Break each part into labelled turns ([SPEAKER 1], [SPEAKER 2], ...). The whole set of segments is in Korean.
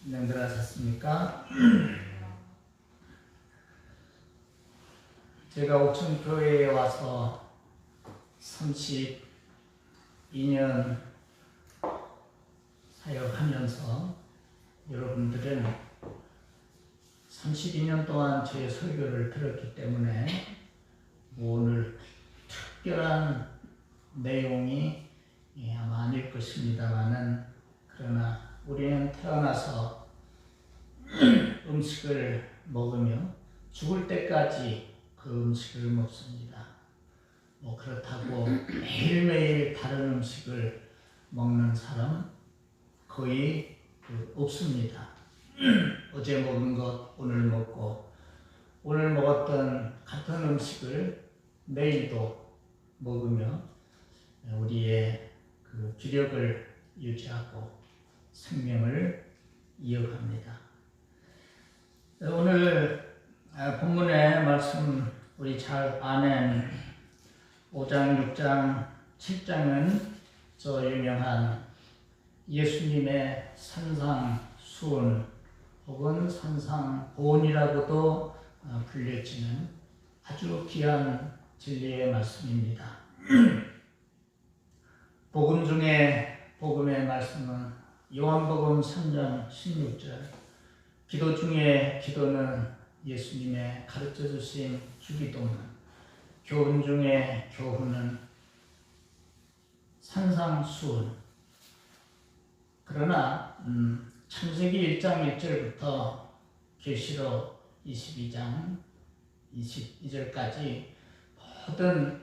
[SPEAKER 1] 안녕들 하셨습니까? 제가 옥천교회에 와서 32년 사역하면서 여러분들은 32년 동안 제 설교를 들었기 때문에 오늘 특별한 내용이 아마 아닐 것입니다만은, 그러나 우리는 태어나서 음식을 먹으며 죽을 때까지 그 음식을 먹습니다. 그렇다고 매일매일 다른 음식을 먹는 사람 거의 없습니다. 어제 먹은 것 오늘 먹고, 오늘 먹었던 같은 음식을 내일도 먹으며 우리의 그 기력을 유지하고 생명을 이어갑니다. 오늘 본문의 말씀 우리 잘 아는 5장, 6장, 7장은 저 유명한 예수님의 산상수훈 혹은 산상보훈이라고도 불려지는 아주 귀한 진리의 말씀입니다. 복음 중에 복음의 말씀은 요한복음 3장 16절, 기도 중에 기도는 예수님의 가르쳐 주신 주기도문, 교훈 중에 교훈은 산상수훈. 그러나 창세기 1장 1절부터 계시록 22장 22절까지 모든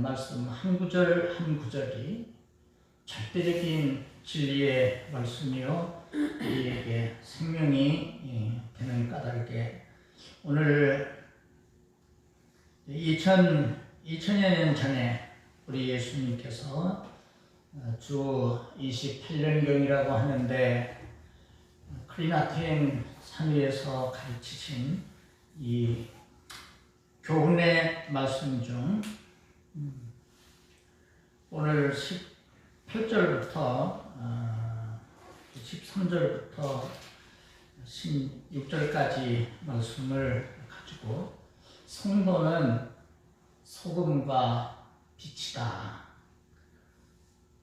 [SPEAKER 1] 말씀 한 구절 한 구절이 절대적인 진리의 말씀이요 우리에게 생명이 되는 까닭에, 오늘 2000여 년 전에 우리 예수님께서 주 28년경이라고 하는데 크리나텐 산 위에서 가르치신 이 교훈의 말씀 중 오늘 18절부터 13절부터 16절까지 말씀을 가지고 성도는 소금과 빛이다.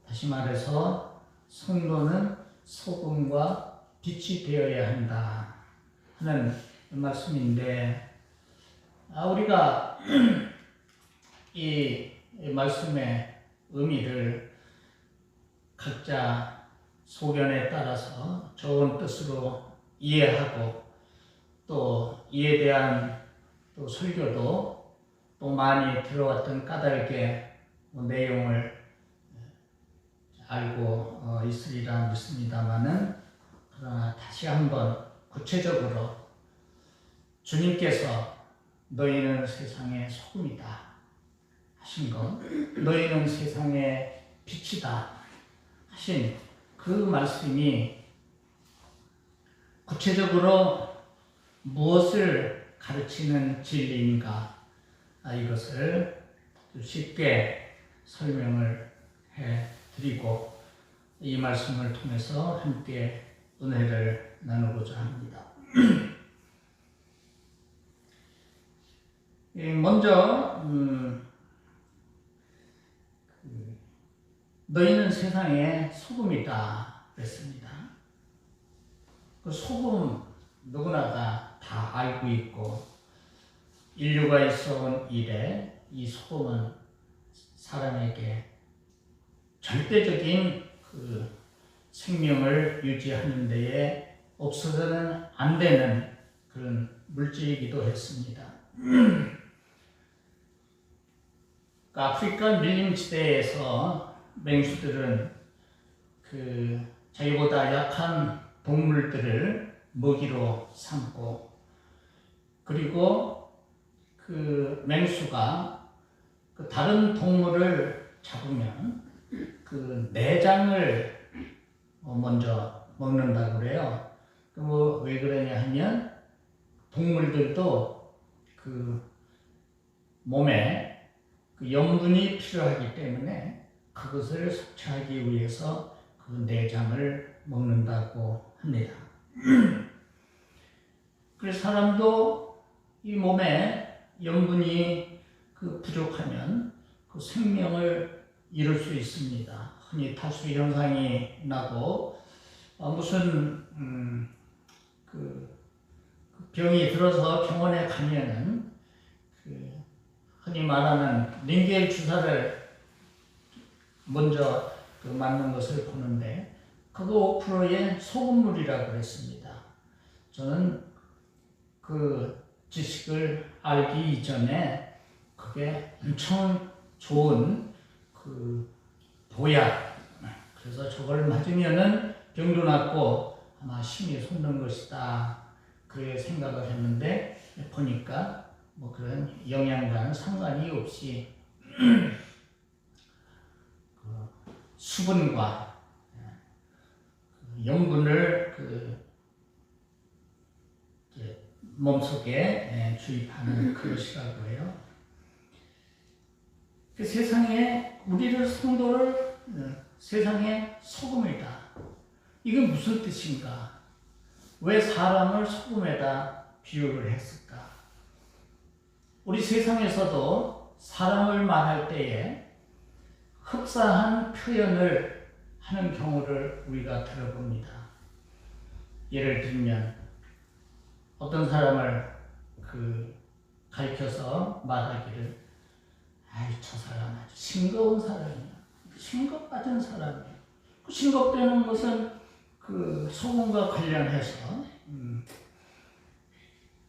[SPEAKER 1] 다시 말해서 성도는 소금과 빛이 되어야 한다 하는 말씀인데, 우리가 이 말씀의 의미를 각자 소견에 따라서 좋은 뜻으로 이해하고, 또 이에 대한 또 설교도 또 많이 들어왔던 까닭에 내용을 알고 있으리라 믿습니다만은, 그러나 다시 한번 구체적으로 주님께서 너희는 세상의 소금이다 하신 것, 너희는 세상의 빛이다 하신 그 말씀이 구체적으로 무엇을 가르치는 진리인가, 이것을 쉽게 설명을 해드리고 이 말씀을 통해서 함께 은혜를 나누고자 합니다. 먼저 너희는 세상의 소금이다 그랬습니다. 그 소금 누구나 다 알고 있고, 인류가 있어온 이래 이 소금은 사람에게 절대적인 그 생명을 유지하는 데에 없어서는 안 되는 그런 물질이기도 했습니다. 아프리카 밀림지대에서 맹수들은 그 자기보다 약한 동물들을 먹이로 삼고, 그리고 그 맹수가 그 다른 동물을 잡으면 그 내장을 먼저 먹는다고 그래요. 왜 그러냐 하면 동물들도 그 몸에 그 염분이 필요하기 때문에 그것을 섭취하기 위해서 그 내장을 먹는다고 합니다. 그래서 사람도 이 몸에 영분이 부족하면 그 생명을 잃을 수 있습니다. 흔히 탈수 현상이 나고 무슨 병이 들어서 병원에 가면은 흔히 말하는 링겔 주사를 먼저 맞는 것을 보는데 그거 5%의 소금물이라고 그랬습니다. 저는 그 지식을 알기 이전에 그게 엄청 좋은 보약, 그래서 저걸 맞으면은 병도 낫고 아마 힘이 솟는 것이다, 그렇게 생각을 했는데 보니까 뭐 그런 영양과는 상관이 없이 수분과 영분을 몸속에 주입하는 그것이라고 해요. 그 세상에 우리를 성도를 세상의 소금이다. 이건 무슨 뜻인가? 왜 사람을 소금에다 비유를 했을까? 우리 세상에서도 사람을 말할 때에 흡사한 표현을 하는 경우를 우리가 들어봅니다. 예를 들면 어떤 사람을 가리켜서 말하기를, 아이 저 사람 아주 싱거운 사람이야, 싱겁받은 사람이야. 그 싱겁다는 것은 소금과 관련해서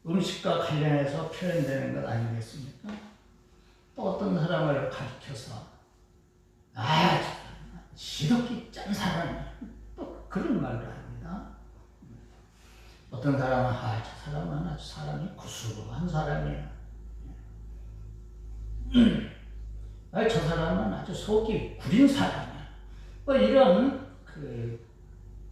[SPEAKER 1] 음식과 관련해서 표현되는 것 아니겠습니까? 또 어떤 사람을 가리켜서 아, 시덕기 짠 사람이야, 또 그런 말도 합니다. 어떤 사람은 저 사람은 아주 사람이 구수한 사람이야, 저 사람은 아주 속이 구린 사람이야, 뭐 이런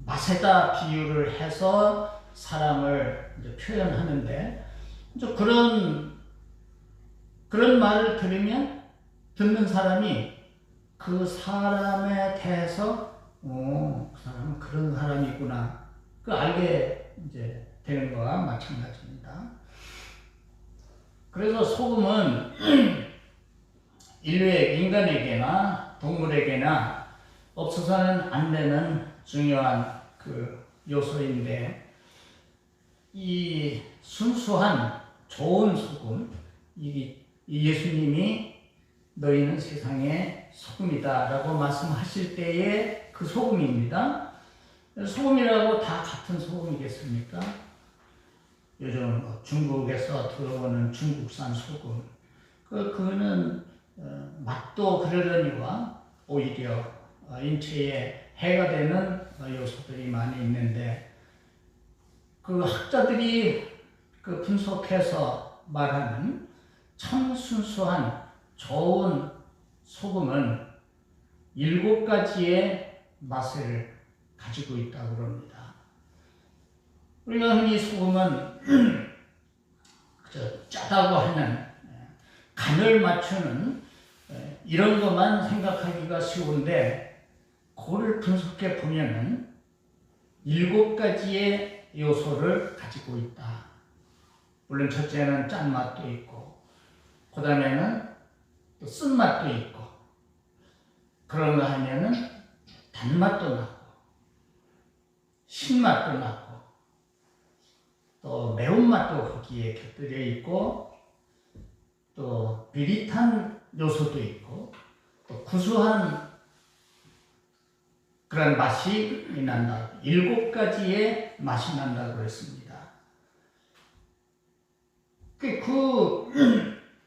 [SPEAKER 1] 맛에다 비유를 해서 사람을 이제 표현하는데, 이제 그런 말을 들으면 듣는 사람이 그 사람에 대해서 그 사람은 그런 사람이구나, 알게 이제 되는 거와 마찬가지입니다. 그래서 소금은 인류의 인간에게나 동물에게나 없어서는 안 되는 중요한 요소인데, 이 순수한 좋은 소금, 이 예수님이 너희는 세상의 소금이다 라고 말씀하실 때의 그 소금입니다. 소금이라고 다 같은 소금이겠습니까? 요즘 중국에서 들어오는 중국산 소금, 그거는 맛도 그러려니와 오히려 인체에 해가 되는 요소들이 많이 있는데, 학자들이 분석해서 말하는 참 순수한 좋은 소금은 7가지의 맛을 가지고 있다고 합니다. 우리가 흔히 소금은 짜다고 하는, 간을 맞추는 이런 것만 생각하기가 쉬운데, 그걸 분석해 보면은 7가지의 요소를 가지고 있다. 물론 첫째는 짠맛도 있고, 그 다음에는 또 쓴맛도 있고, 그런가 하면은 단맛도 나고, 신맛도 나고, 또 매운맛도 거기에 곁들여 있고, 또 비릿한 요소도 있고, 또 구수한 그런 맛이 난다. 7가지의 맛이 난다고 했습니다. 그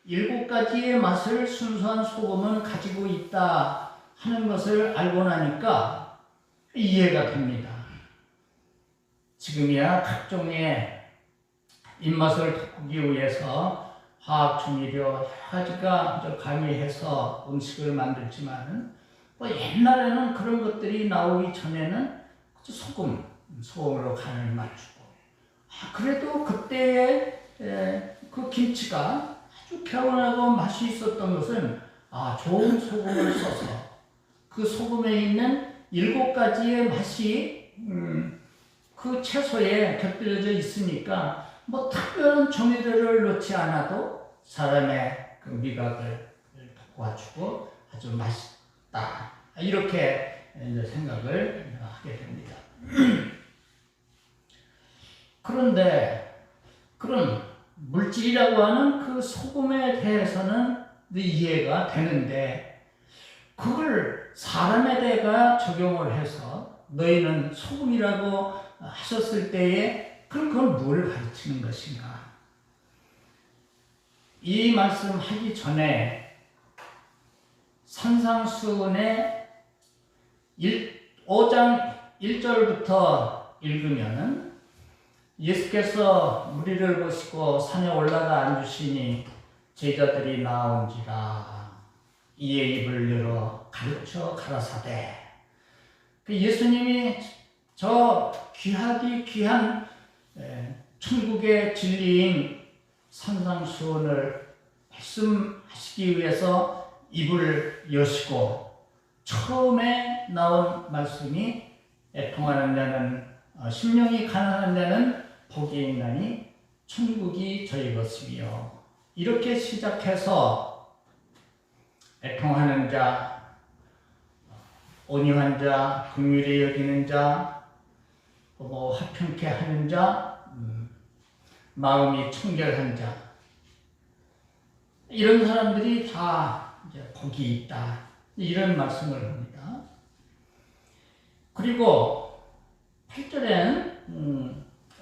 [SPEAKER 1] 7가지의 맛을 순수한 소금은 가지고 있다 하는 것을 알고 나니까 이해가 됩니다. 지금이야 각종의 입맛을 돋구기 위해서 화학 조미료 여러 가지가 가미해서 음식을 만들지만, 옛날에는 그런 것들이 나오기 전에는 소금으로 간을 맞추고, 그래도 그때의 그 김치가 아주 개운하고 맛이 있었던 것은 좋은 소금을 써서 그 소금에 있는 7가지의 맛이 그 채소에 곁들여져 있으니까 뭐 특별한 조미료를 넣지 않아도 사람의 그 미각을 돋궈주고 아주 맛있다. 이렇게 이제 생각을 하게 됩니다. 그런데 그런 물질이라고 하는 그 소금에 대해서는 이해가 되는데 그걸 사람에 대해 적용을 해서 너희는 소금이라고 하셨을 때에 그건 뭘 가르치는 것인가? 이 말씀 하기 전에 산상수훈의 5장 1절부터 읽으면은 예수께서 무리를 보시고 산에 올라가 앉으시니 제자들이 나온지라 이에 입을 열어 가르쳐 가라사대. 예수님이 저 귀하디 귀한 천국의 진리인 산상수훈을 말씀하시기 위해서 입을 여시고 처음에 나온 말씀이 애통하는 자는 심령이 가난한 자는 복이 있나니 천국이 저희 것이며 이렇게 시작해서 애통하는 자, 온유한 자, 긍휼히 여기는 자, 화평케 하는 자, 마음이 청결한 자 이런 사람들이 다 이제 복이 있다 이런 말씀을 합니다. 그리고 8절엔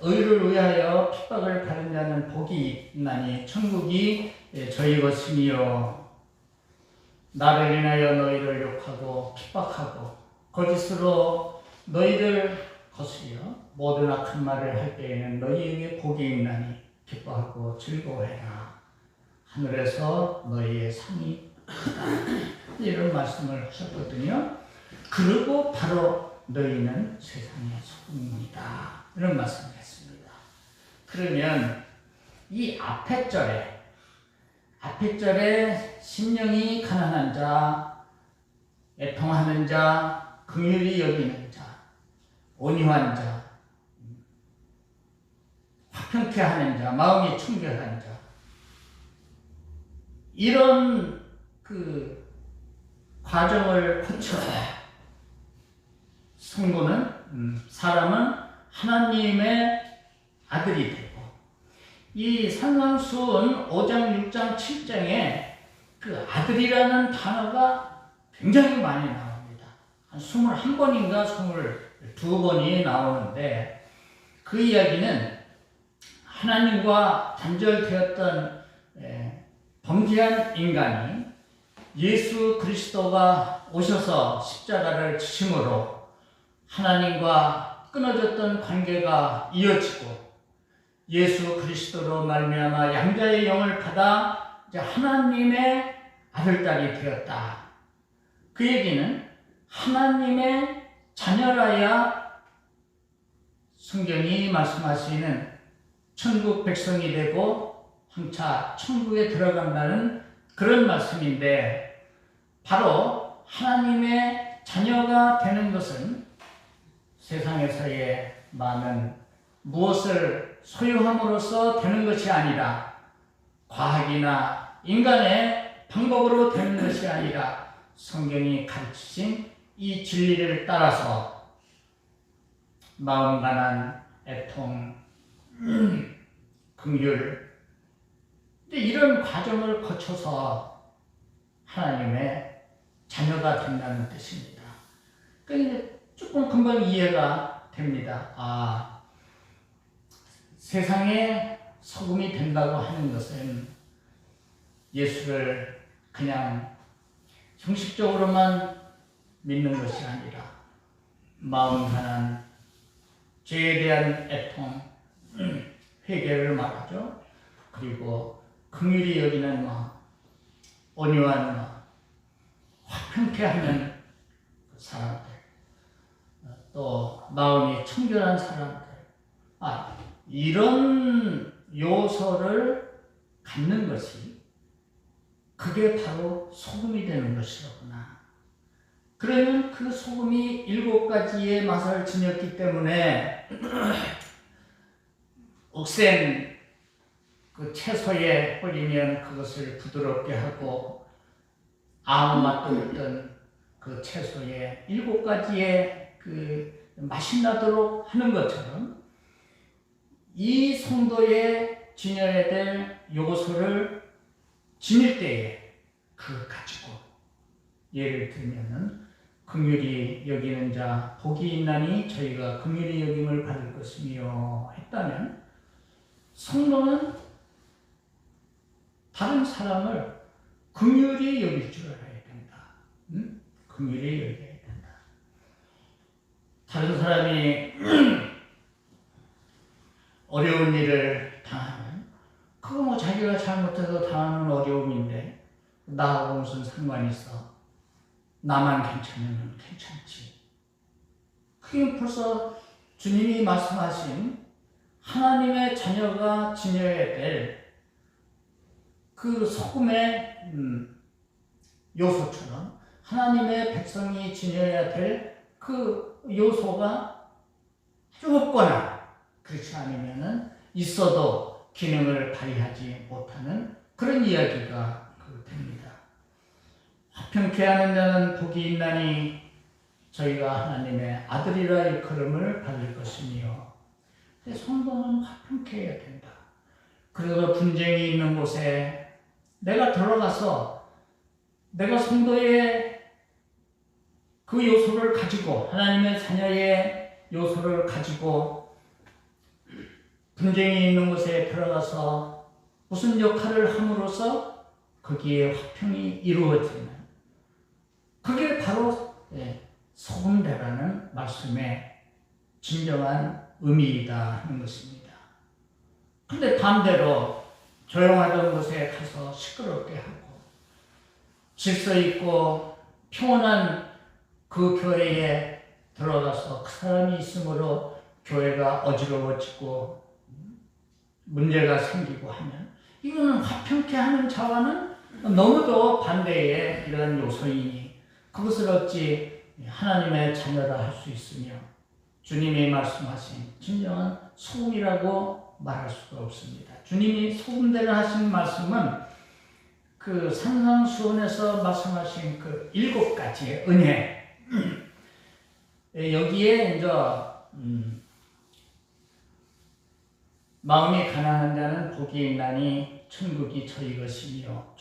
[SPEAKER 1] 의를 위하여 핍박을 받은 자는 복이 있나니 천국이 저희 것이며 나를 인하여 너희를 욕하고 핍박하고 거짓으로 너희를 거스려 모든 악한 말을 할 때에는 너희에게 복이 있나니 기뻐하고 즐거워해라. 하늘에서 너희의 상이 크다. 이런 말씀을 하셨거든요. 그리고 바로 너희는 세상의 소금이다. 이런 말씀을 했습니다. 그러면 이 앞에 절에 심령이 가난한 자, 애통하는 자, 긍휼히 여기는 자, 온유한 자, 화평케 하는 자, 마음이 청결한 자 이런 그 과정을 거쳐서 사람은 하나님의 아들이 되고 이 산상수훈 5장, 6장, 7장에 그 아들이라는 단어가 굉장히 많이 나옵니다. 한 21번인가 22번이 나오는데 그 이야기는 하나님과 단절되었던 범죄한 인간이 예수 그리스도가 오셔서 십자가를 지심으로 하나님과 끊어졌던 관계가 이어지고 예수 그리스도로 말미암아 양자의 영을 받아 이제 하나님의 아들딸이 되었다. 그 얘기는 하나님의 자녀라야 성경이 말씀하시는 천국 백성이 되고 황차 천국에 들어간다는 그런 말씀인데 바로 하나님의 자녀가 되는 것은 세상에서의 많은 무엇을 소유함으로써 되는 것이 아니라 과학이나 인간의 방법으로 되는 것이 아니라 성경이 가르치신 이 진리를 따라서 마음 가난, 애통, 긍휼 이런 과정을 거쳐서 하나님의 자녀가 된다는 뜻입니다. 그러니까 조금 금방 이해가 됩니다. 세상에 소금이 된다고 하는 것은 예수를 그냥 형식적으로만 믿는 것이 아니라 마음 가난, 죄에 대한 애통, 회개를 말하죠. 그리고 긍휼히 여기는 온유한 화평케 하는 사람들, 또 마음이 청결한 사람들, 이런 요소를 갖는 것이 그게 바로 소금이 되는 것이로구나. 그러면 그 소금이 7가지의 맛을 지녔기 때문에 억센 그 채소에 뿌리면 그것을 부드럽게 하고 아무 맛도 없던 그 채소에 7가지의 그 맛이 나도록 하는 것처럼 이 성도에 지녀야 될 요소를 지닐 때에 그걸 가지고 예를 들면은 긍휼히 여기는 자 복이 있나니 저희가 긍휼히 여김을 받을 것이며 했다면 성도는 다른 사람을 긍휼히 여길 줄 알아야 된다. 긍휼히 여겨야 된다. 다른 사람이 어려운 일을 당하면 그거 뭐 자기가 잘못해서 당하는 어려움인데 나하고 무슨 상관이 있어? 나만 괜찮으면 괜찮지. 그게 벌써 주님이 말씀하신 하나님의 자녀가 지녀야 될 그 소금의 요소처럼 하나님의 백성이 지녀야 될 그 요소가 아주 없거나 그렇지 않으면은 있어도 기능을 발휘하지 못하는 그런 이야기가 됩니다. 화평케 하는 자는 복이 있나니 저희가 하나님의 아들이라 일컬음을 받을 것이며 성도는 화평케 해야 된다. 그래서 분쟁이 있는 곳에 내가 들어가서 내가 성도의 그 요소를 가지고 하나님의 자녀의 요소를 가지고 분쟁이 있는 곳에 들어가서 무슨 역할을 함으로써 거기에 화평이 이루어지는 그게 바로 소금대라는 말씀의 진정한 의미이다 하는 것입니다. 그런데 반대로 조용하던 곳에 가서 시끄럽게 하고 질서 있고 평온한 그 교회에 들어가서 그 사람이 있으므로 교회가 어지러워지고 문제가 생기고 하면 이거는 화평케 하는 자와는 너무도 반대의 이런 요소이니 그것을 어찌 하나님의 자녀라 할 수 있으며 주님이 말씀하신 진정한 소금이라고 말할 수가 없습니다. 주님이 소금대라 하신 말씀은 그 산상수훈에서 말씀하신 그 7가지의 은혜 여기에 이제 마음이 가난한 자는 복이 있나니 천국이 저희 것이며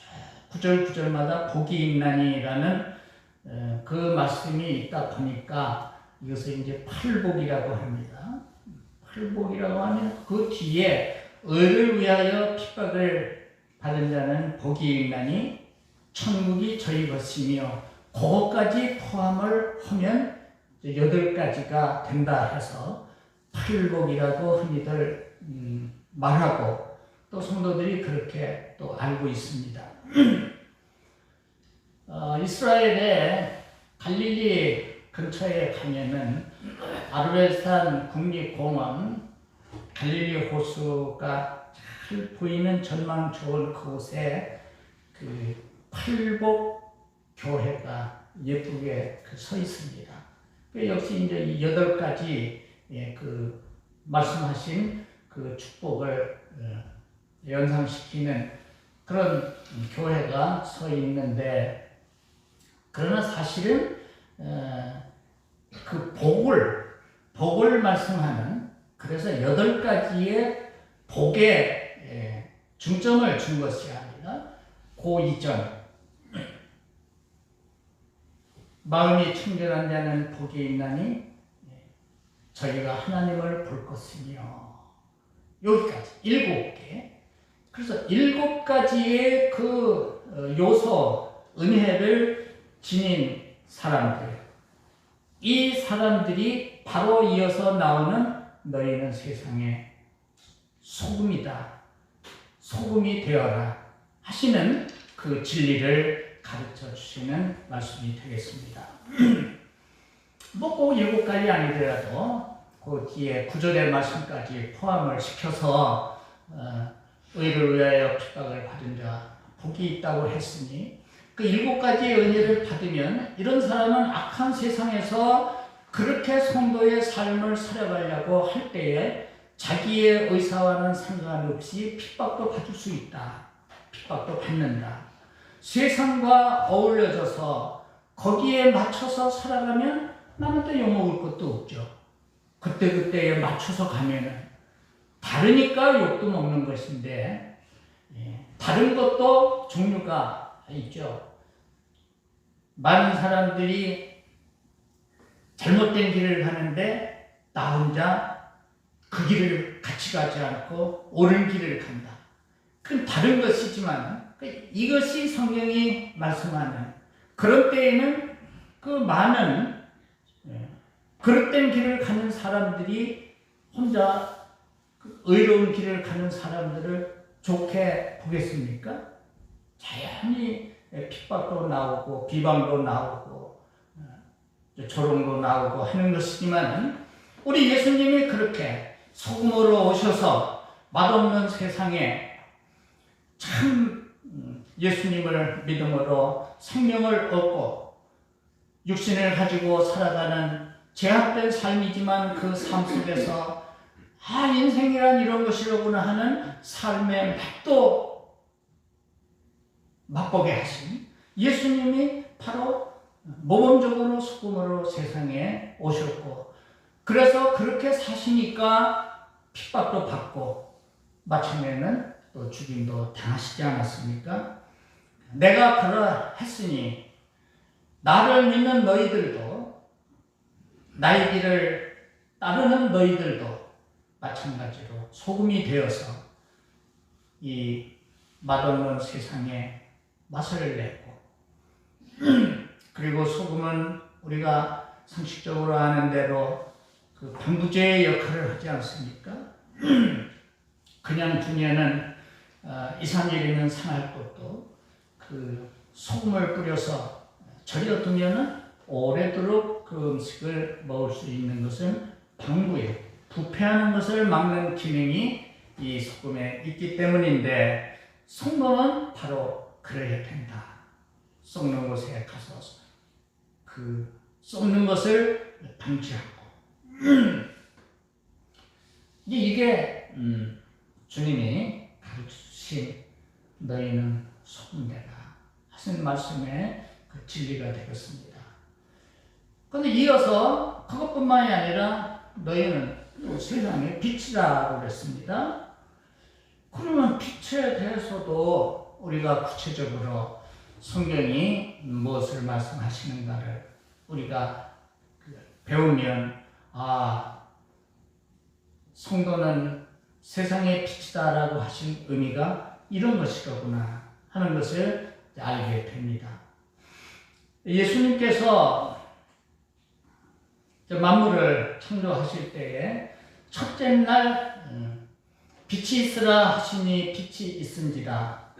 [SPEAKER 1] 구절구절마다 복이 있나니라는 그 말씀이 있다 보니까 이것을 이제 팔복이라고 합니다. 팔복이라고 하면 그 뒤에 의를 위하여 핍박을 받은 자는 복이 있나니 천국이 저희 것이며 그것까지 포함을 하면 8가지가 된다 해서 팔복이라고 흔히들 말하고 또 성도들이 그렇게 또 알고 있습니다. 이스라엘의 갈릴리 근처에 가면은 아르벨산 국립공원 갈릴리 호수가 잘 보이는 전망 좋은 그곳에 그 팔복 교회가 예쁘게 서 있습니다. 역시 이제 이 8가지 그 말씀하신 그 축복을 연상시키는 그런 교회가 서 있는데 그러나 사실은 그 복을 말씀하는 그래서 8가지의 복에 중점을 준 것이 아니라 그 이전 마음이 청결한 자는 복이 있나니 저희가 하나님을 볼 것이며 여기까지 7개 그래서 7가지의 그 요소 은혜를 지닌 사람들 이 사람들이 바로 이어서 나오는 너희는 세상의 소금이다 소금이 되어라 하시는 그 진리를 가르쳐 주시는 말씀이 되겠습니다. 뭐 꼭 7가지 아니더라도 그 뒤에 9절의 말씀까지 포함을 시켜서 의를 위하여 핍박을 받은 자 복이 있다고 했으니 그 7가지의 은혜를 받으면 이런 사람은 악한 세상에서 그렇게 성도의 삶을 살아가려고 할 때에 자기의 의사와는 상관없이 핍박도 받을 수 있다. 핍박도 받는다. 세상과 어울려져서 거기에 맞춰서 살아가면 나는 또 욕먹을 것도 없죠. 그때그때에 맞춰서 가면은 다르니까 욕도 먹는 것인데 다른 것도 종류가 있죠. 많은 사람들이 잘못된 길을 가는데 나 혼자 그 길을 같이 가지 않고 옳은 길을 간다. 그건 다른 것이지만 이것이 성경이 말씀하는 그런 때에는 그 많은 그릇된 길을 가는 사람들이 혼자 의로운 길을 가는 사람들을 좋게 보겠습니까? 자연히 핍박도 나오고 비방도 나오고 조롱도 나오고 하는 것이지만 우리 예수님이 그렇게 소금으로 오셔서 맛없는 세상에 참 예수님을 믿음으로 생명을 얻고 육신을 가지고 살아가는 제약된 삶이지만 그 삶 속에서 인생이란 이런 것이로구나 하는 삶의 맛도 맛보게 하신 예수님이 바로 모범적으로 소금으로 세상에 오셨고 그래서 그렇게 사시니까 핍박도 받고 마침내는 또 죽임도 당하시지 않았습니까? 내가 그러했으니 나를 믿는 너희들도 나의 길을 따르는 너희들도 마찬가지로 소금이 되어서 이 맛없는 세상에 맛을 내고 그리고 소금은 우리가 상식적으로 아는 대로 그 방부제의 역할을 하지 않습니까? 그냥 두면은 2, 3일이면 상할 것도 그 소금을 뿌려서 절여두면은 오래도록 그 음식을 먹을 수 있는 것은 방부예요. 부패하는 것을 막는 기능이 이 소금에 있기 때문인데 성도는 바로 그래야 된다. 썩는 곳에 가서 그 썩는 것을 방지하고 이게 주님이 가르치신 너희는 소금되라 하신 말씀의 그 진리가 되겠습니다. 그런데 이어서 그것뿐만이 아니라 너희는 또 세상의 빛이라고 그랬습니다. 그러면 빛에 대해서도 우리가 구체적으로 성경이 무엇을 말씀하시는가를 우리가 배우면 성도는 세상의 빛이다라고 하신 의미가 이런 것이로구나 하는 것을 알게 됩니다. 예수님께서 만물을 창조하실 때에 첫째 날 빛이 있으라 하시니 빛이 있은지라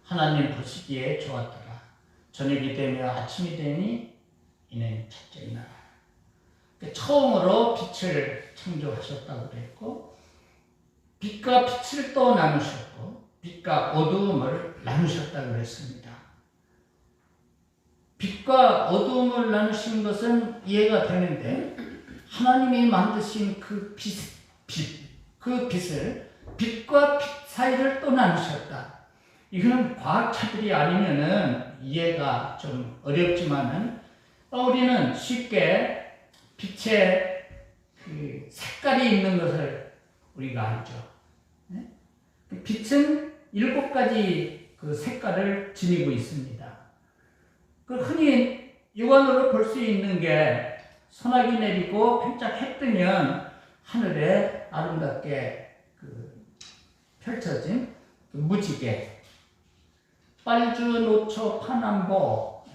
[SPEAKER 1] 하나님 보시기에 좋았더라. 저녁이 되며 아침이 되니 이는 첫째 날. 처음으로 빛을 창조하셨다고 그랬고 빛과 빛을 또 나누셨고 빛과 어두움을 나누셨다고 그랬습니다. 빛과 어두움을 나누신 것은 이해가 되는데 하나님이 만드신 그 빛을 빛과 빛 사이를 또 나누셨다. 이거는 과학자들이 아니면은 이해가 좀 어렵지만은 우리는 쉽게 빛의 그 색깔이 있는 것을 우리가 알죠. 빛은 7가지 그 색깔을 지니고 있습니다. 그 흔히 육안으로 볼 수 있는 게 소나기 내리고 반짝 해 뜨면 하늘에 아름답게 그 펼쳐진 그 무지개, 빨주, 노초, 파남보,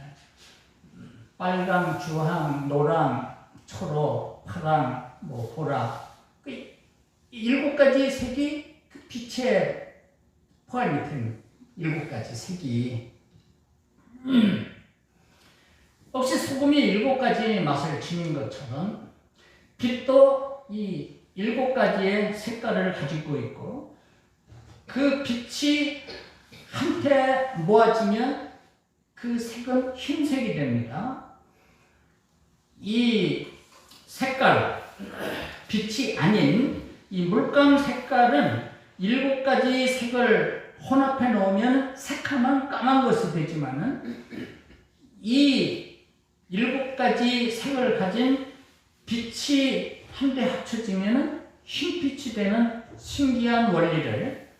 [SPEAKER 1] 빨강, 주황, 노랑, 초록, 파랑, 보라, 그 7가지 색이 그 빛에 포함이 된 7가지 색이 혹시 소금이 7가지 맛을 지닌 것처럼 빛도 이 7가지의 색깔을 가지고 있고 그 빛이 한테 모아지면 그 색은 흰색이 됩니다. 이 색깔, 빛이 아닌 이 물감 색깔은 7가지 색을 혼합해 놓으면 새카만 까만 것이 되지만은 이 7가지 색을 가진 빛이 한데 합쳐지면은 흰빛이 되는 신기한 원리를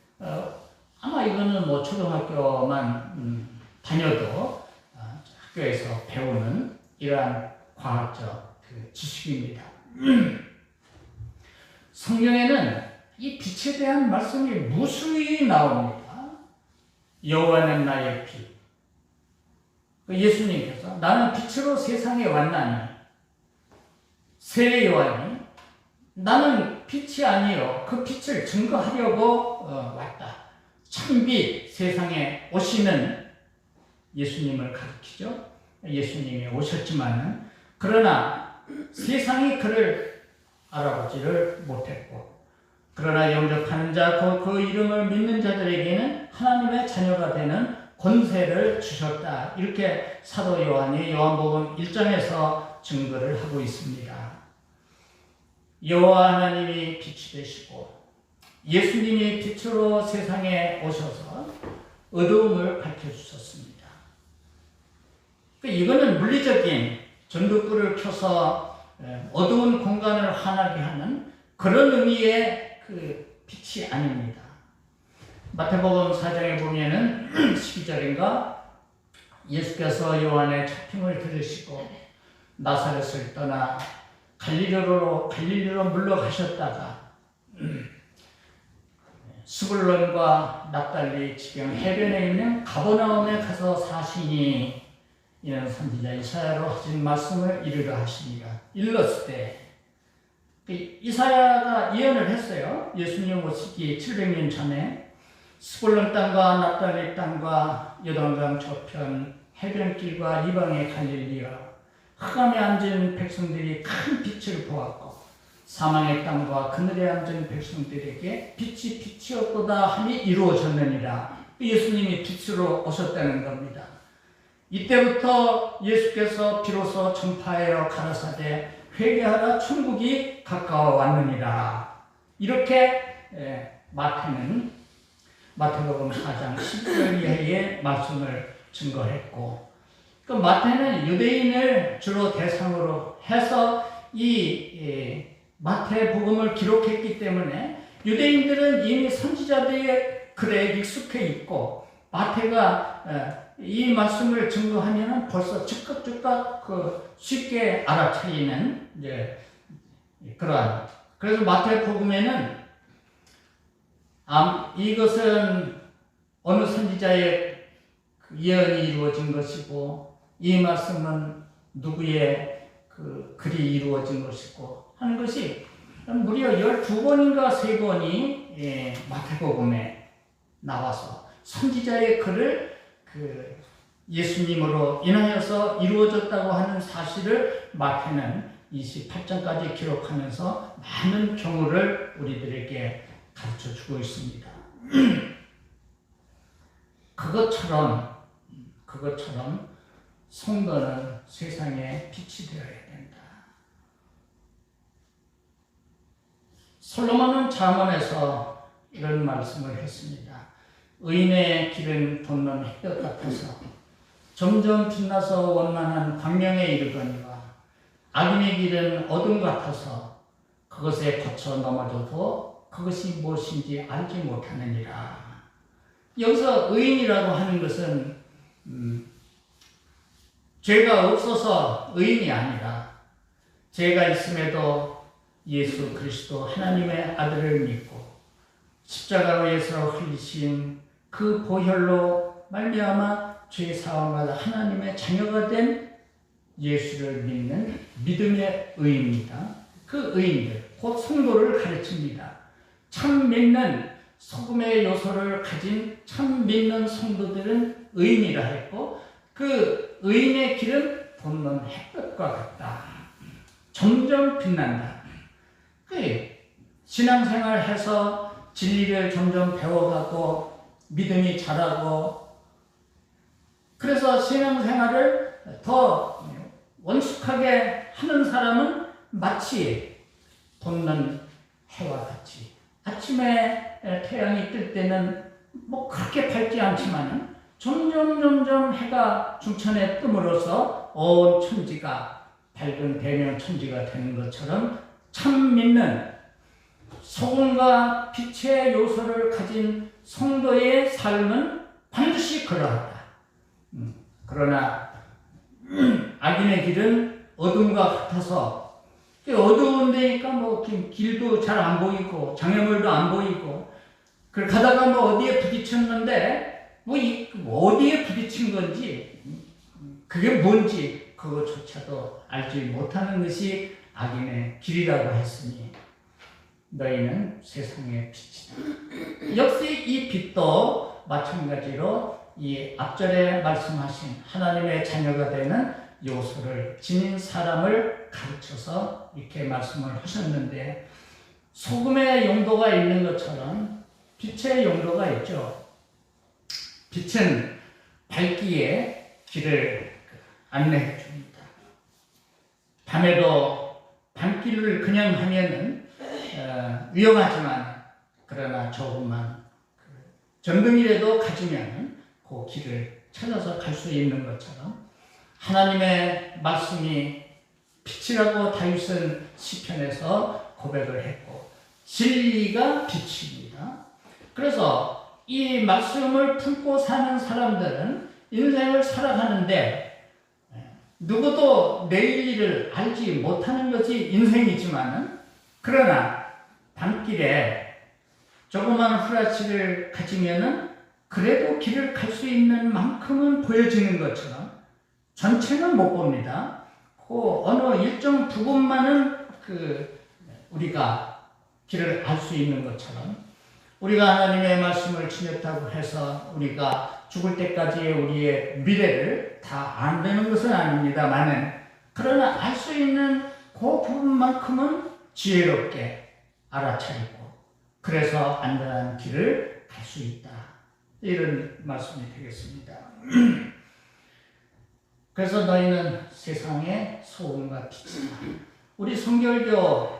[SPEAKER 1] 아마 이거는 뭐 초등학교만 다녀도 학교에서 배우는 이러한 과학적 지식입니다. 성경에는 이 빛에 대한 말씀이 무수히 나옵니다. 여호와는 나의 빛. 예수님께서 나는 빛으로 세상에 왔나니 새 요한이 나는 빛이 아니요 그 빛을 증거하려고 왔다. 참빛 세상에 오시는 예수님을 가리키죠. 예수님이 오셨지만은 그러나 세상이 그를 알아보지를 못했고 그러나 영접하는 자 그 이름을 믿는 자들에게는 하나님의 자녀가 되는 권세를 주셨다. 이렇게 사도 요한이 요한복음 1장에서 증거를 하고 있습니다. 여호와 하나님이 빛이 되시고 예수님이 빛으로 세상에 오셔서 어두움을 밝혀주셨습니다. 이거는 물리적인 전등불을 켜서 어두운 공간을 환하게 하는 그런 의미의 그 빛이 아닙니다. 마태복음 4장에 보면은 12절인가 예수께서 요한의 잡힘을 들으시고 나사렛을 떠나 갈릴리로 물러가셨다가 스불론과 납달리 지경 해변에 있는 가버나움에 가서 사시니 이는 선지자 이사야로 하신 말씀을 이루려 하시니라. 일렀을 때 이사야가 예언을 했어요. 예수님 오시기 700년 전에 스불론 땅과 납달리 땅과 요단강 저편 해변길과 이방의 갈릴리와 흑암에 앉은 백성들이 큰 빛을 보았고 사망의 땅과 그늘에 앉은 백성들에게 빛이 빛이었도다 하니 이루어졌느니라. 예수님이 빛으로 오셨다는 겁니다. 이때부터 예수께서 비로소 전파하여 가라사대 회개하라 천국이 가까워 왔느니라. 이렇게 마태복음 4장 10절 이하의 말씀을 증거했고 그 마태는 유대인을 주로 대상으로 해서 이 마태복음을 기록했기 때문에 유대인들은 이미 선지자들의 글에 익숙해 있고 마태가 이 말씀을 증거하면 벌써 즉각 쉽게 알아차리는 그러한 그래서 마태복음에는 이것은 어느 선지자의 예언이 이루어진 것이고 이 말씀은 누구의 글이 이루어진 것이고 하는 것이 무려 12번인가 3번이 마태복음에 나와서 선지자의 글을 예수님으로 인하여서 이루어졌다고 하는 사실을 마태는 28장까지 기록하면서 많은 경우를 우리들에게 가르쳐주고 있습니다. 그것처럼 성도는 세상에 빛이 되어야 된다. 솔로몬은 잠언에서 이런 말씀을 했습니다. 의인의 길은 돋는 햇볕 같아서 점점 빛나서 원만한 광명에 이르거니와 악인의 길은 어둠 같아서 그것에 거쳐 넘어져도 그것이 무엇인지 알지 못하느니라. 여기서 의인이라고 하는 것은 죄가 없어서 의인이 아니라 죄가 있음에도 예수 그리스도 하나님의 아들을 믿고 십자가로 위해서 흘리신 그 보혈로 말미암아 죄 사함받아 하나님의 자녀가 된 예수를 믿는 믿음의 의입니다. 그 의인들, 곧 성도를 가르칩니다. 참 믿는 소금의 요소를 가진 참 믿는 성도들은 의인이라 했고 그 의인의 길은 돋는 햇볕과 같다. 점점 빛난다. 신앙생활해서 진리를 점점 배워가고 믿음이 자라고 그래서 신앙생활을 더 원숙하게 하는 사람은 마치 돋는 해와 같이 아침에 태양이 뜰 때는 뭐 그렇게 밝지 않지만은 점점 해가 중천에 뜸으로써 온 천지가 밝은 대명 천지가 되는 것처럼 참 믿는 소금과 빛의 요소를 가진 성도의 삶은 반드시 그러하다. 그러나 악인의 길은 어둠과 같아서 어두운 데니까 뭐 길도 잘 안 보이고 장애물도 안 보이고 가다가 뭐 어디에 부딪혔는데 뭐 어디에 부딪힌 건지 그게 뭔지 그것조차도 알지 못하는 것이 악인의 길이라고 했으니 너희는 세상의 빛이다. 역시 이 빛도 마찬가지로 이 앞절에 말씀하신 하나님의 자녀가 되는 요소를 지닌 사람을 가르쳐서 이렇게 말씀을 하셨는데 소금의 용도가 있는 것처럼 빛의 용도가 있죠. 빛은 밝기에 길을 안내해 줍니다. 밤에도 밤길을 그냥 하면은 위험하지만 그러나 조금만 전등이라도 가지면 그 길을 찾아서 갈 수 있는 것처럼 하나님의 말씀이 빛이라고 다윗은 시편에서 고백을 했고 진리가 빛입니다. 그래서 이 말씀을 품고 사는 사람들은 인생을 살아가는데 누구도 내일 일을 알지 못하는 것이 인생이지만은 그러나 밤길에 조그만 후라치를 가지면은 그래도 길을 갈 수 있는 만큼은 보여지는 것처럼 전체는 못 봅니다. 그 어느 일정 부분만은 우리가 길을 알 수 있는 것처럼 우리가 하나님의 말씀을 지녔다고 해서 우리가 죽을 때까지 우리의 미래를 다 안다는 것은 아닙니다만은 그러나 알 수 있는 그 부분만큼은 지혜롭게 알아차리고 그래서 안전한 길을 갈 수 있다. 이런 말씀이 되겠습니다. 그래서 너희는 세상의 소금과 빛이다. 우리 성결교에는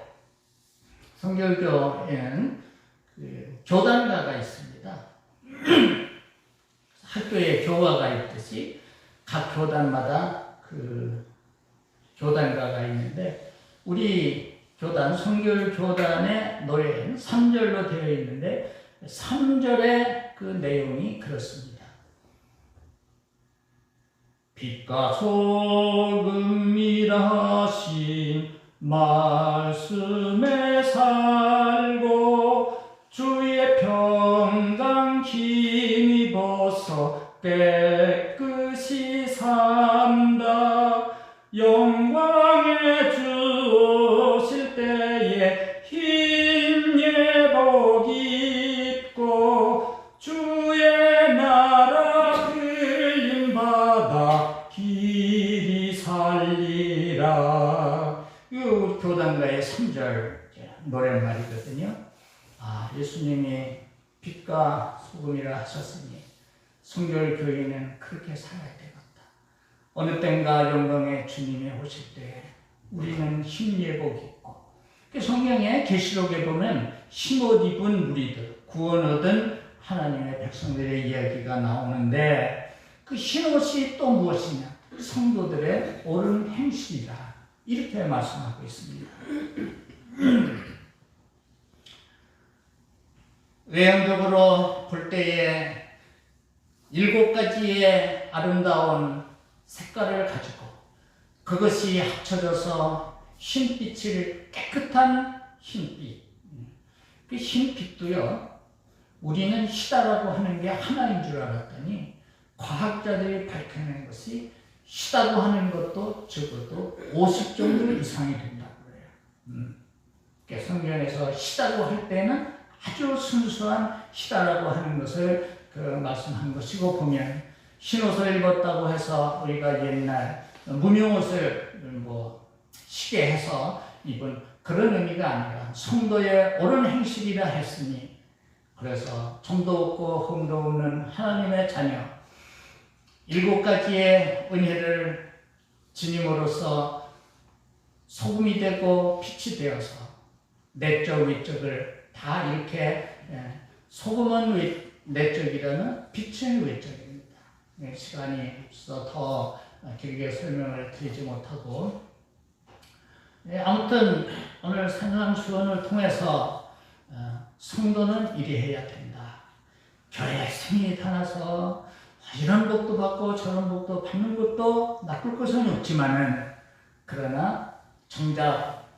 [SPEAKER 1] 교단가가 있습니다. 학교에 교화가 있듯이 각 교단마다 교단가가 있는데 우리 교단, 성결교단의 노래는 3절로 되어 있는데 3절의 그 내용이 그렇습니다. 빛과 소금이라 하신 말씀에 살고 주의 평강 힘입어서 깨끗이 산다. 영광의 주 오실 때에 흰 예복 입고 주의 나라 흘림 받아 길이 살리라. 이 교단가의 3절 노랫말이거든요. 예수님이 빛과 소금이라 하셨으니 성결교회는 그렇게 살아야 되겠다. 어느 땐가 영광의 주님이 오실 때 우리는 흰 예복 입고 성경에 계시록에 보면 흰옷 입은 무리들, 구원 얻은 하나님의 백성들의 이야기가 나오는데 그 흰옷이 또 무엇이냐? 성도들의 옳은 행실이다. 이렇게 말씀하고 있습니다. 외형적으로 볼 때에 7가지의 아름다운 색깔을 가지고 그것이 합쳐져서 흰빛을 깨끗한 흰빛. 그 흰빛도요, 우리는 희다라고 하는 게 하나인 줄 알았더니 과학자들이 밝혀낸 것이 희다고 하는 것도 적어도 50종류 이상이 된다고 그래요. 그러니까 성경에서 희다고 할 때는 아주 순수한 희다라고 하는 것을 말씀한 것이고 보면 흰옷을 입었다고 해서 우리가 옛날 무명옷을 시게 해서 입은 그런 의미가 아니라 성도의 옳은 행실이라 했으니 그래서 점도 없고 흠도 없는 하나님의 자녀 7가지의 은혜를 지님으로써 소금이 되고 빛이 되어서 내적 위적을 다 이렇게 소금은 내적이라는 빛은 외적입니다. 시간이 없어서 더 길게 설명을 드리지 못하고 아무튼 오늘 산상수훈을 통해서 성도는 이래야 된다. 교회에 승인이 타나서 이런 복도 받고 저런 복도 받는 것도 나쁠 것은 없지만은 그러나 정작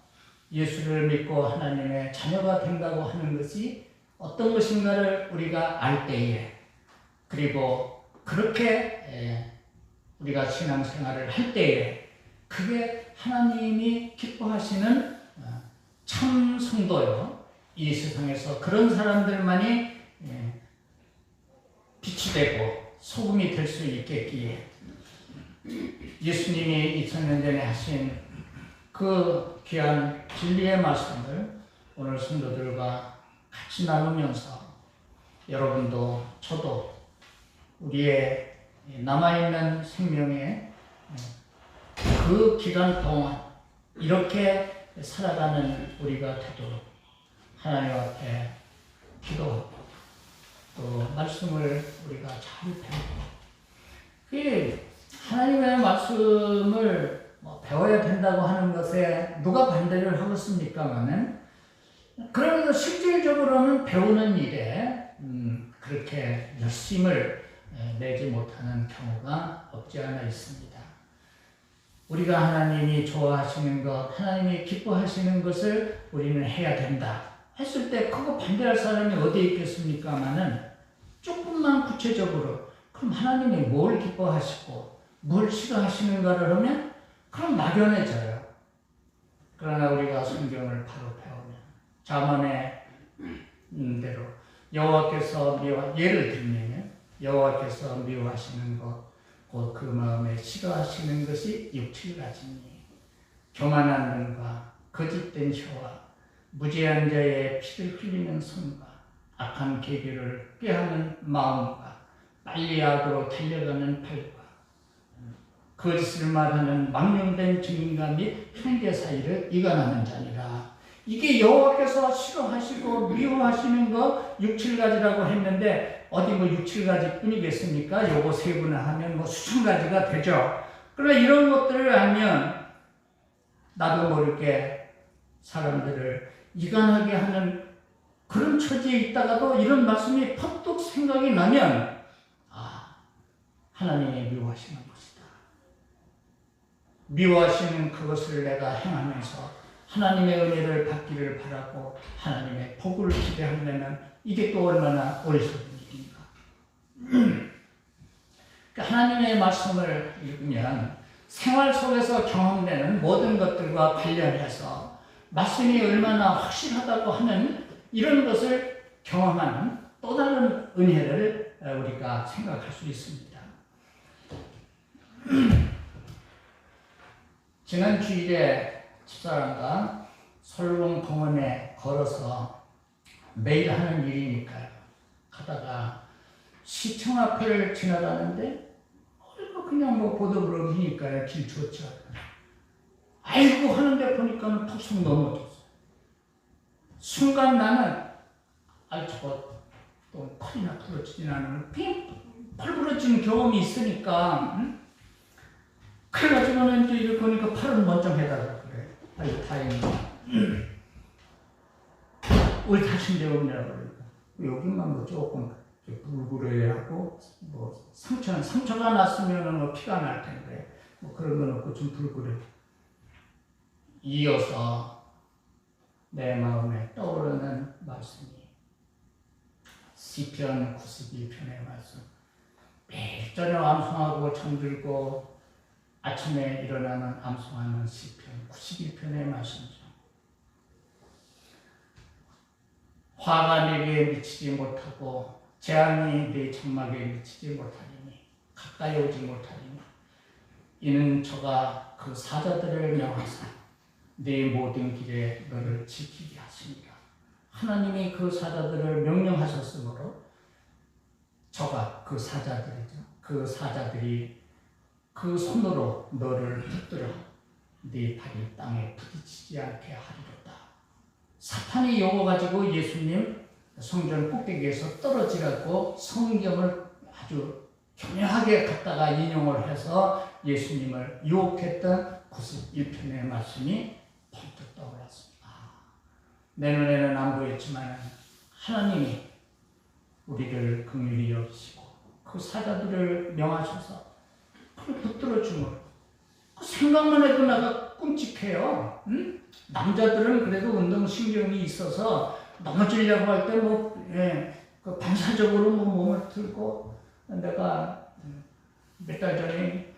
[SPEAKER 1] 예수를 믿고 하나님의 자녀가 된다고 하는 것이 어떤 것인가를 우리가 알 때에 그리고 그렇게 우리가 신앙생활을 할 때에 그게 하나님이 기뻐하시는 참 성도요. 이 세상에서 그런 사람들만이 빛이 되고 소금이 될 수 있겠기에 예수님이 2000년 전에 하신 그 귀한 진리의 말씀을 오늘 성도들과 같이 나누면서 여러분도 저도 우리의 남아있는 생명의 그 기간 동안 이렇게 살아가는 우리가 되도록 하나님 앞에 기도하고 또 말씀을 우리가 잘 배우고 하나님의 말씀을 배워야 된다고 하는 것에 누가 반대를 하겠습니까마는 그러면서 실질적으로는 배우는 일에 그렇게 열심을 내지 못하는 경우가 없지 않아 있습니다. 우리가 하나님이 좋아하시는 것, 하나님이 기뻐하시는 것을 우리는 해야 된다 했을 때 그거 반대할 사람이 어디 있겠습니까마는 조금만 구체적으로 그럼 하나님이 뭘 기뻐하시고 뭘 싫어하시는가를 하면 그럼 막연해져요. 그러나 우리가 성경을 바로 배우면 잠언의 대로 여호와께서 예를 들면 여호와께서 미워하시는 것 곧 그 마음에 싫어하시는 것이 6, 7가지니 교만한 눈과 거짓된 혀와 무죄한 자의 피를 흘리는 손과 악한 계기를 꾀하는 마음과 빨리 악으로 달려가는 팔과 거짓을 말하는 망령된 증인과 및 형제 사이를 이간하는 자니라. 이게 여호와께서 싫어하시고 미워하시는 거 6, 7가지라고 했는데 어디 6, 7가지 뿐이겠습니까? 요거 세분화하면 수천 가지가 되죠. 그러나 이런 것들을 알면 나도 모르게 사람들을 이간하게 하는 그런 처지에 있다가도 이런 말씀이 퍼뜩 생각이 나면 하나님이 미워하시는 것이다. 미워하시는 그것을 내가 행하면서 하나님의 은혜를 받기를 바라고 하나님의 복을 기대하려면 이게 또 얼마나 어리석은 일인가. 그러니까 하나님의 말씀을 읽으면 생활 속에서 경험되는 모든 것들과 관련해서 말씀이 얼마나 확실하다고 하는 이런 것을 경험하는 또 다른 은혜를 우리가 생각할 수 있습니다. 지난 주일에 집사람과 솔론 공원에 걸어서 매일 하는 일이니까요. 가다가 시청 앞을 지나가는데 그냥 보도블록 이니까요. 길 좋죠. 아이고 하는데 보니까 푹 넘어졌어요. 순간 나는 저거 또 팔이나 부러지진 않으면 팔 부러지는 경험이 있으니까 그래가지고는 이제 이걸 보니까 팔은 멀쩡해달라고 그래. 아유 다행이다. 왜 다친 데 없냐고 그러니까 여기만 조금 불구레하고 상처가 났으면 피가 날 텐데 그런 건 없고 좀 불구레. 이어서 내 마음에 떠오르는 말씀이 시편 91편의 말씀. 매일 저녁 암송하고 잠들고 아침에 일어나는 암송하는 시편 91편의 말씀이죠. 화가 내게 미치지 못하고 재앙이 내 장막에 미치지 못하리니 가까이 오지 못하리니 이는 저가 그 사자들을 명하사 내 모든 길에 너를 지키게 하시니라. 하나님이 그 사자들을 명령하셨으므로 저가 그 사자들이죠. 그 그 사자들이 그 손으로 너를 붙들어 네 발이 땅에 부딪히지 않게 하리로다. 사탄이 요거 가지고 예수님 성전 꼭대기에서 떨어지라고 성경을 아주 교묘하게 갖다가 인용을 해서 예수님을 유혹했던 91편의 말씀이 번뜩 떠올랐습니다. 내 눈에는 안 보였지만 하나님이 우리를 긍휼히 여기시고 그 사자들을 명하셔서 그를 붙들어 주므로 그 생각만 해도 나가 끔찍해요. 응? 남자들은 그래도 운동신경이 있어서 넘어지려고 할 때 그 반사적으로 몸을 들고 내가 몇 달 전에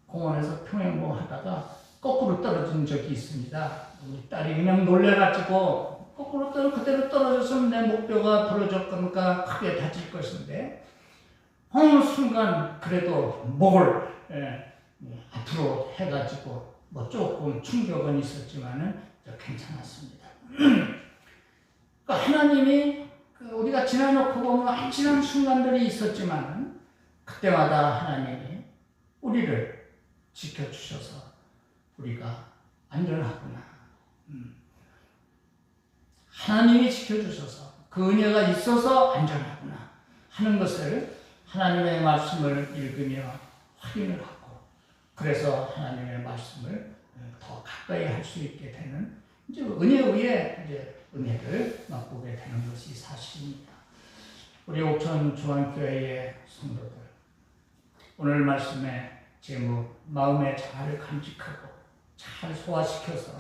[SPEAKER 1] 공원에서 평행봉 하다가 거꾸로 떨어진 적이 있습니다. 우리 딸이 그냥 놀래가지고 거꾸로 그대로 떨어졌으면 내 목뼈가 부러졌거나 크게 다칠 것인데 어느 순간 그래도 목을 앞으로 해가지고 조금 충격은 있었지만은 괜찮았습니다. 그러니까 하나님이 우리가 지나놓고 보면 지난 순간들이 있었지만 그때마다 하나님이 우리를 지켜주셔서 우리가 안전하구나. 하나님이 지켜주셔서 그 은혜가 있어서 안전하구나 하는 것을 하나님의 말씀을 읽으며 확인을 하고 그래서 하나님의 말씀을 더 가까이 할 수 있게 되는 이제 은혜 위에 이제 은혜를 맛보게 되는 것이 사실입니다. 우리 옥천 중앙교회의 성도들 오늘 말씀의 제목 마음의 자아를 간직하고 잘 소화시켜서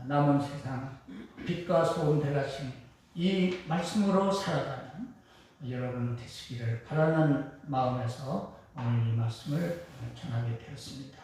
[SPEAKER 1] 남은 세상 빛과 소금 되가신 이 말씀으로 살아가는 여러분 되시기를 바라는 마음에서 오늘 이 말씀을 전하게 되었습니다.